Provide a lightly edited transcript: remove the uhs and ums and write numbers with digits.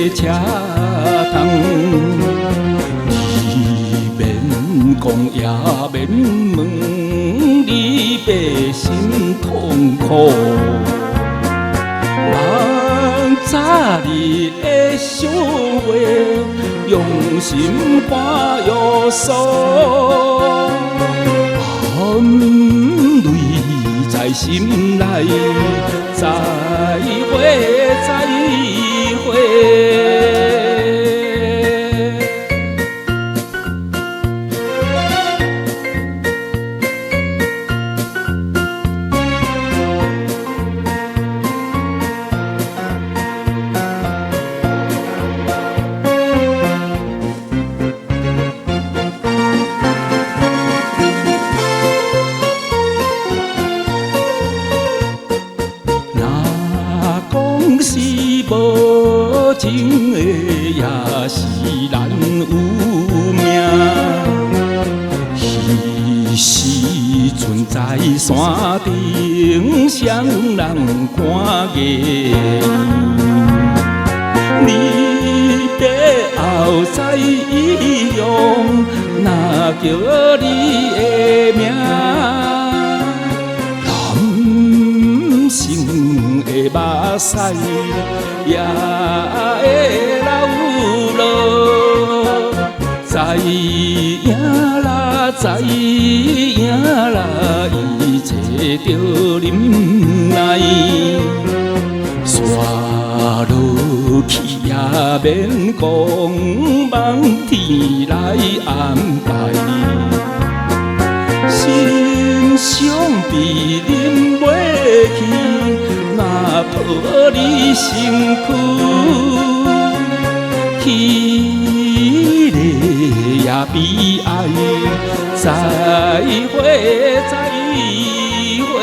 车窗。你免讲也免问，你的心痛苦。人早日的相会，用心肝药素，含泪在心内，再会，再会。是无情的，也是咱有命。彼时阵在山顶，双人看月。你的后再一样，哪叫你的名？目屎也会流落，知影啦，知影啦，一切着忍耐，刷落去也免讲，望天来安排，心伤比忍袂去。若抱你身躯，凄厉也悲哀，再会，再会。